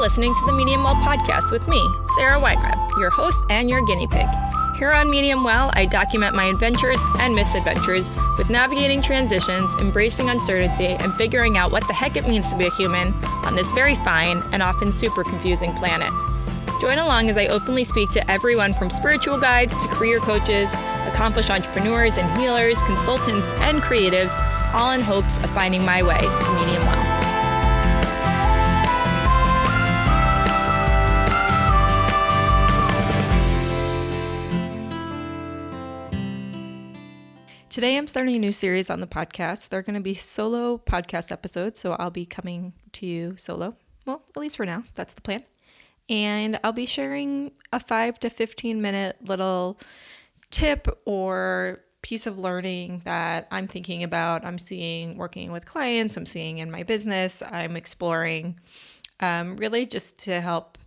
listening to the Medium Well podcast with me, Sarah Weinreb, your host and your guinea pig. Here on Medium Well, I document my adventures and misadventures with navigating transitions, embracing uncertainty, and figuring out what the heck it means to be a human on this very fine and often super confusing planet. Join along as I openly speak to everyone from spiritual guides to career coaches, accomplished entrepreneurs and healers, consultants, and creatives, all in hopes of finding my way to Medium Well. Today I'm starting a new series on the podcast. They're going to be solo podcast episodes, so I'll be coming to you solo. Well, at least for now, that's the plan. And I'll be sharing a 5 to 15 minute little tip or piece of learning that I'm thinking about, I'm seeing working with clients, I'm seeing in my business, I'm exploring, really just to help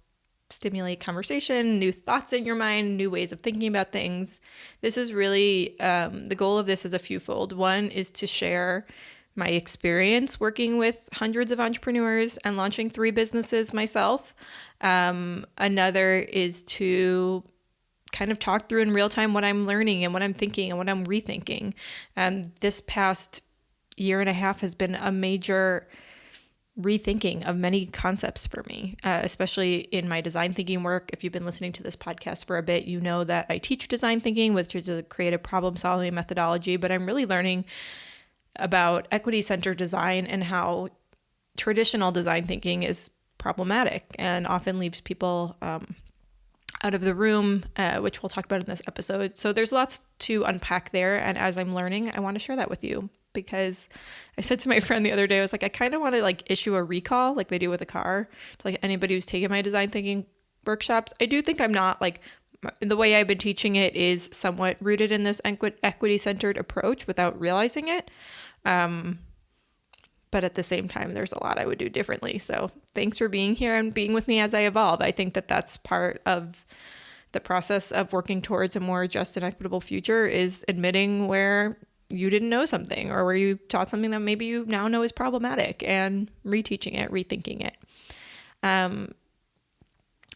stimulate conversation, new thoughts in your mind, new ways of thinking about things. This is really, the goal of this is a fewfold. One is to share my experience working with hundreds of entrepreneurs and launching 3 businesses myself. Another is to kind of talk through in real time what I'm learning and what I'm thinking and what I'm rethinking. This past year and a half has been a major rethinking of many concepts for me, especially in my design thinking work. If you've been listening to this podcast for a bit, you know that I teach design thinking, which is a creative problem solving methodology, but I'm really learning about equity-centered design and how traditional design thinking is problematic and often leaves people out of the room, which we'll talk about in this episode. So there's lots to unpack there. And as I'm learning, I want to share that with you, because I said to my friend the other day, I was like, I kind of want to issue a recall like they do with a car to anybody who's taken my design thinking workshops. I do think I'm not the way I've been teaching it is somewhat rooted in this equity-centered approach without realizing it. But at the same time, there's a lot I would do differently. So thanks for being here and being with me as I evolve. I think that that's part of the process of working towards a more just and equitable future, is admitting where you didn't know something or where you taught something that maybe you now know is problematic and reteaching it, rethinking it.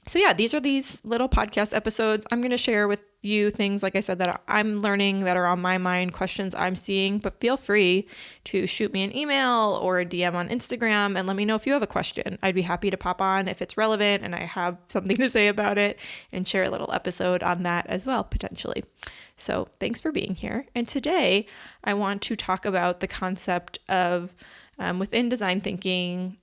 So yeah, these are these little podcast episodes. I'm going to share with you things, like I said, that I'm learning, that are on my mind, questions I'm seeing, but feel free to shoot me an email or a DM on Instagram and let me know if you have a question. I'd be happy to pop on if it's relevant and I have something to say about it and share a little episode on that as well, potentially. So thanks for being here. And today I want to talk about the concept of within design thinking,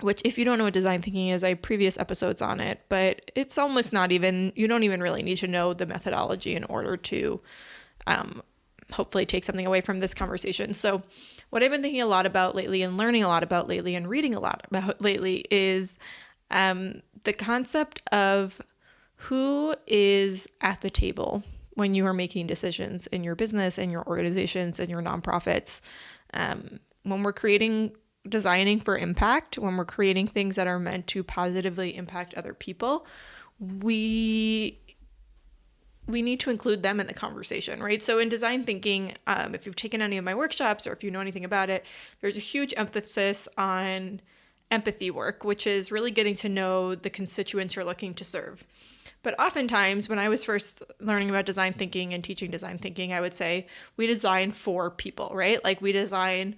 which if you don't know what design thinking is, I have previous episodes on it, but it's almost not even, you don't even really need to know the methodology in order to hopefully take something away from this conversation. So what I've been thinking a lot about lately and learning a lot about lately and reading a lot about lately is the concept of who is at the table when you are making decisions in your business, in your organizations, in your nonprofits. When we're designing for impact, when we're creating things that are meant to positively impact other people, we need to include them in the conversation, right? So in design thinking, if you've taken any of my workshops or if you know anything about it, there's a huge emphasis on empathy work, which is really getting to know the constituents you're looking to serve. But oftentimes when I was first learning about design thinking and teaching design thinking, I would say we design for people, right? Like we design,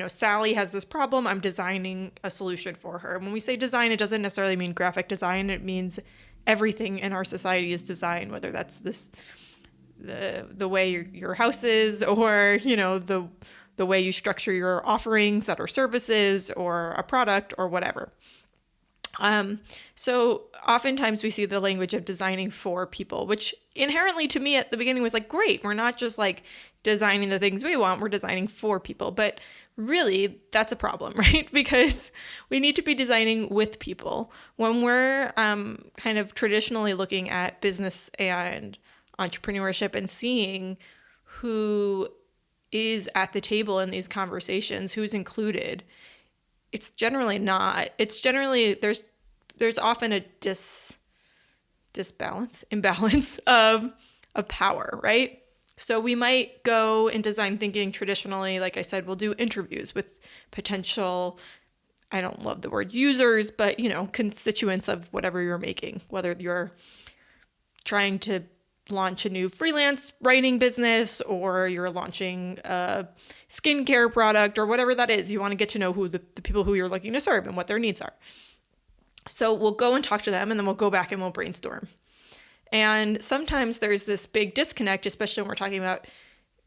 Sally has this problem, I'm designing a solution for her. When we say design, it doesn't necessarily mean graphic design. It means everything in our society is design, whether that's the way your house is, or, the way you structure your offerings that are services or a product or whatever. So oftentimes we see the language of designing for people, which inherently to me at the beginning was great. We're not just designing the things we want, we're designing for people. But really that's a problem, right? Because we need to be designing with people. When we're kind of traditionally looking at business and entrepreneurship and seeing who is at the table in these conversations, who's included, it's generally there's often a imbalance of power, right? So we might go in design thinking traditionally, like I said, we'll do interviews with potential I don't love the word users, but, constituents of whatever you're making, whether you're trying to launch a new freelance writing business or you're launching a skincare product or whatever that is. You want to get to know who the people who you're looking to serve and what their needs are. So we'll go and talk to them, and then we'll go back and we'll brainstorm. And sometimes there's this big disconnect, especially when we're talking about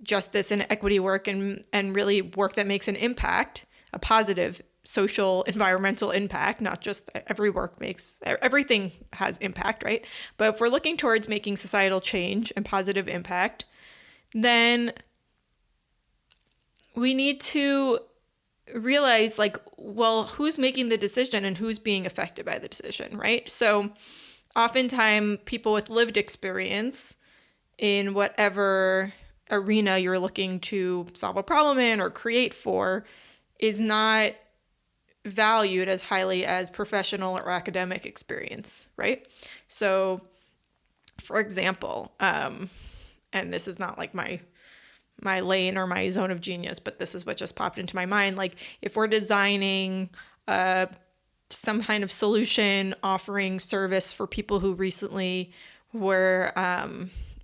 justice and equity work and really work that makes an impact, a positive social, environmental impact. Not just everything has impact, right? But if we're looking towards making societal change and positive impact, then we need to realize, who's making the decision and who's being affected by the decision, right? So oftentimes people with lived experience in whatever arena you're looking to solve a problem in or create for is not valued as highly as professional or academic experience, right? So, for example, and this is not like my lane or my zone of genius, but this is what just popped into my mind. Like if we're designing some kind of solution offering service for people who recently were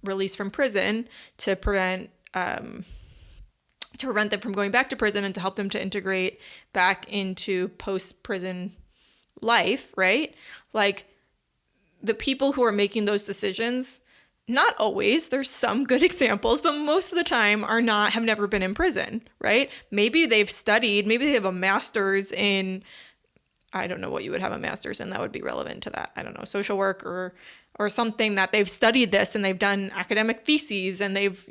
released from prison to prevent them from going back to prison and to help them to integrate back into post-prison life, right? Like the people who are making those decisions, not always, there's some good examples, but most of the time have never been in prison, right? Maybe they've studied, maybe they have a master's in, I don't know what you would have a master's in that would be relevant to that. I don't know, social work or something that they've studied this and they've done academic theses and they've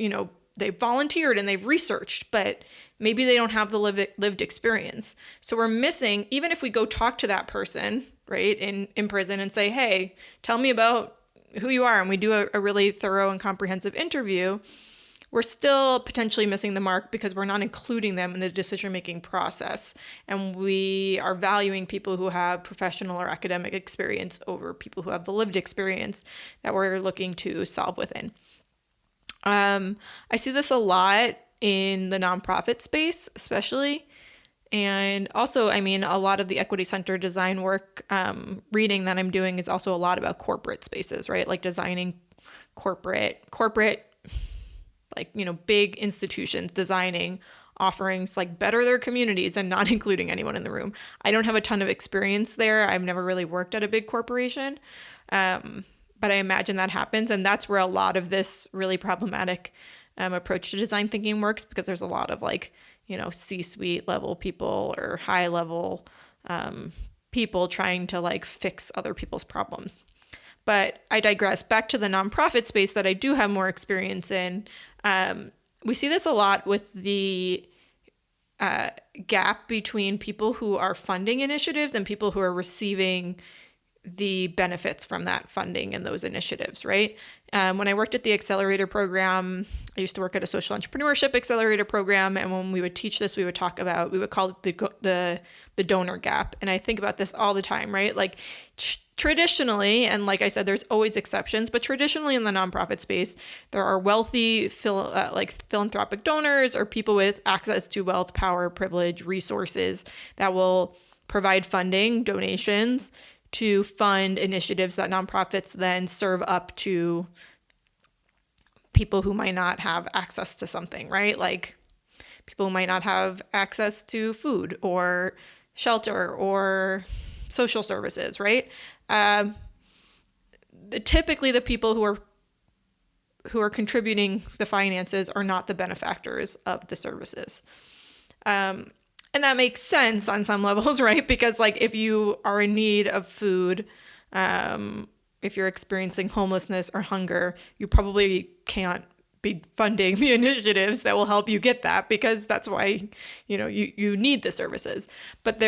volunteered and they've researched, but maybe they don't have the lived experience. So we're missing, even if we go talk to that person, right, in prison and say, hey, tell me about who you are, and we do a really thorough and comprehensive interview, we're still potentially missing the mark because we're not including them in the decision-making process. And we are valuing people who have professional or academic experience over people who have the lived experience that we're looking to solve within. I see this a lot in the nonprofit space, especially. And also, a lot of the equity center design work, reading that I'm doing is also a lot about corporate spaces, right? Like designing corporate, big institutions, designing offerings like better their communities and not including anyone in the room. I don't have a ton of experience there. I've never really worked at a big corporation. But I imagine that happens. And that's where a lot of this really problematic approach to design thinking works, because there's a lot of C-suite level people or high level people trying to fix other people's problems. But I digress. Back to the nonprofit space that I do have more experience in. We see this a lot with the gap between people who are funding initiatives and people who are receiving the benefits from that funding and those initiatives, right? When I worked at the accelerator program, I used to work at a social entrepreneurship accelerator program. And when we would teach this, we would call it the donor gap. And I think about this all the time, right? Traditionally, and like I said, there's always exceptions, but traditionally in the nonprofit space, there are wealthy philanthropic donors or people with access to wealth, power, privilege, resources that will provide funding, donations to fund initiatives that nonprofits then serve up to people who might not have access to something, right? Like people who might not have access to food or shelter or social services, right? Typically the people who are contributing the finances are not the benefactors of the services. And that makes sense on some levels, right? Because if you are in need of food, if you're experiencing homelessness or hunger, you probably can't be funding the initiatives that will help you get that, because that's why, you need the services. But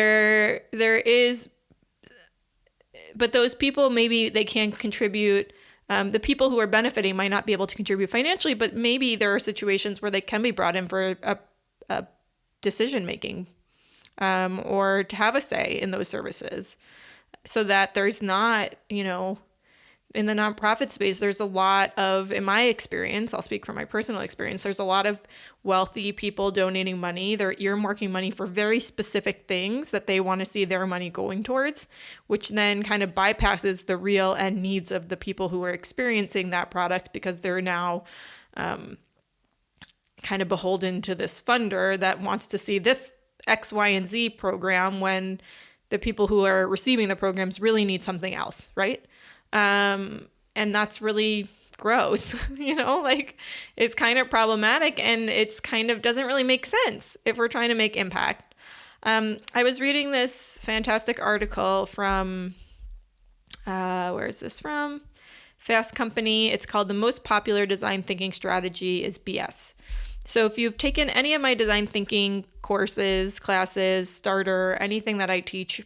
but those people, maybe they can contribute. The people who are benefiting might not be able to contribute financially, but maybe there are situations where they can be brought in for a decision-making or to have a say in those services, so that there's not, in the nonprofit space, there's a lot of, in my experience, I'll speak from my personal experience, there's a lot of wealthy people donating money. They're earmarking money for very specific things that they want to see their money going towards, which then kind of bypasses the real end needs of the people who are experiencing that product, because they're now kind of beholden to this funder that wants to see this X, Y, and Z program when the people who are receiving the programs really need something else, right? And that's really gross, like it's kind of problematic, and it's kind of doesn't really make sense if we're trying to make impact. I was reading this fantastic article from, where is this from? Fast Company. It's called "The Most Popular Design Thinking Strategy is BS." So if you've taken any of my design thinking courses, classes, starter, anything that I teach,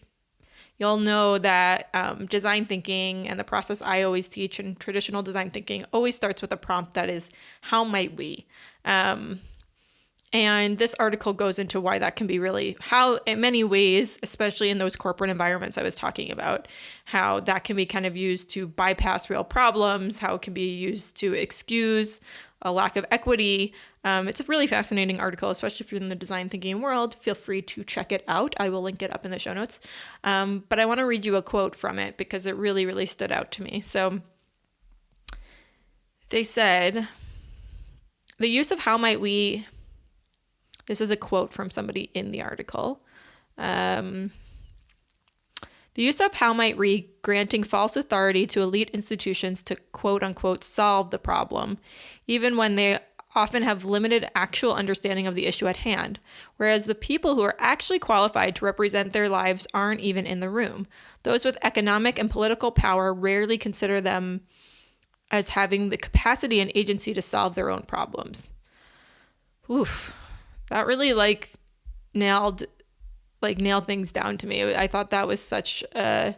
you'll know that design thinking and the process I always teach in traditional design thinking always starts with a prompt that is, how might we? And this article goes into why that can be really, how in many ways, especially in those corporate environments I was talking about, how that can be kind of used to bypass real problems, how it can be used to excuse a lack of equity. It's a really fascinating article, especially if you're in the design thinking world. Feel free to check it out. I will link it up in the show notes. But I want to read you a quote from it because it really, really stood out to me. So they said, the use of how might we, this is a quote from somebody in the article. The use of how might we, granting false authority to elite institutions to quote unquote solve the problem, even when they often have limited actual understanding of the issue at hand, whereas the people who are actually qualified to represent their lives aren't even in the room. Those with economic and political power rarely consider them as having the capacity and agency to solve their own problems. Oof. That really nailed things down to me. I thought that was such a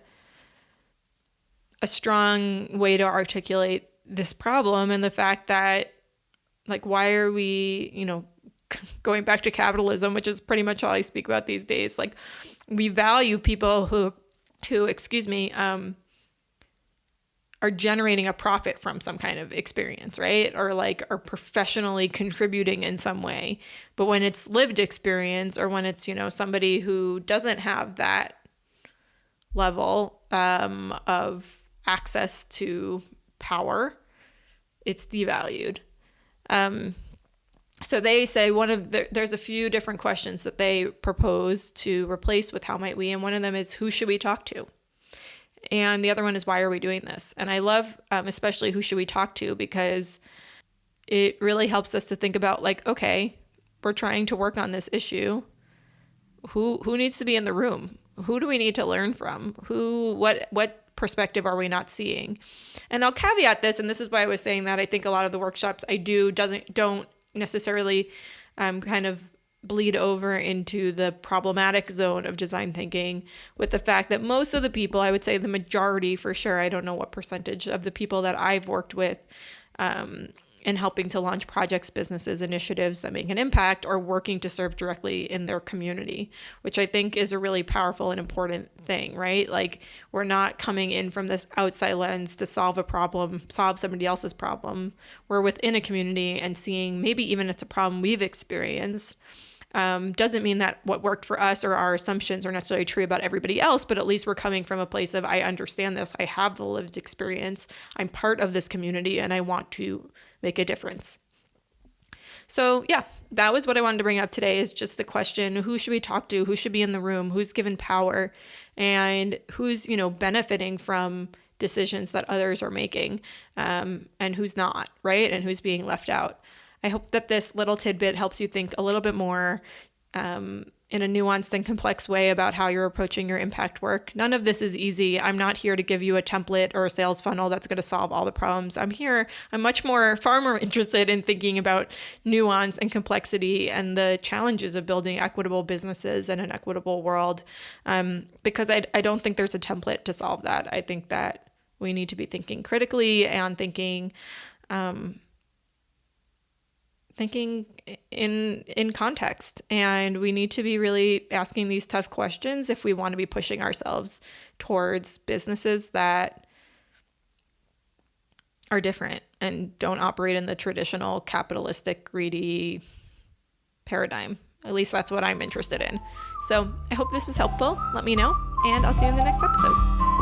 strong way to articulate this problem, and the fact that why are we, going back to capitalism, which is pretty much all I speak about these days. We value people who are generating a profit from some kind of experience, right? Or are professionally contributing in some way. But when it's lived experience, or when it's, somebody who doesn't have that level of access to power, it's devalued. So they say there's a few different questions that they propose to replace with how might we, and one of them is, who should we talk to? And the other one is, why are we doing this? And I love especially who should we talk to, because it really helps us to think about okay, we're trying to work on this issue. Who needs to be in the room? Who do we need to learn from? What perspective are we not seeing? And I'll caveat this, and this is why I was saying that I think a lot of the workshops I do don't necessarily kind of bleed over into the problematic zone of design thinking, with the fact that most of the people, I would say the majority for sure, I don't know what percentage of the people that I've worked with in helping to launch projects, businesses, initiatives that make an impact, are working to serve directly in their community, which I think is a really powerful and important thing, right? We're not coming in from this outside lens to solve a problem, solve somebody else's problem. We're within a community and seeing maybe even it's a problem we've experienced. Doesn't mean that what worked for us or our assumptions are necessarily true about everybody else, but at least we're coming from a place of, I understand this, I have the lived experience, I'm part of this community, and I want to make a difference. So yeah, that was what I wanted to bring up today, is just the question, who should we talk to? Who should be in the room? Who's given power? And who's, benefiting from decisions that others are making, and who's not, right? And who's being left out. I hope that this little tidbit helps you think a little bit more in a nuanced and complex way about how you're approaching your impact work. None of this is easy. I'm not here to give you a template or a sales funnel that's going to solve all the problems. I'm far more interested in thinking about nuance and complexity and the challenges of building equitable businesses in an equitable world, because I don't think there's a template to solve that. I think that we need to be thinking critically and thinking in context, and we need to be really asking these tough questions if we want to be pushing ourselves towards businesses that are different and don't operate in the traditional capitalistic, greedy paradigm. At least that's what I'm interested in. So I hope this was helpful. Let me know, and I'll see you in the next episode.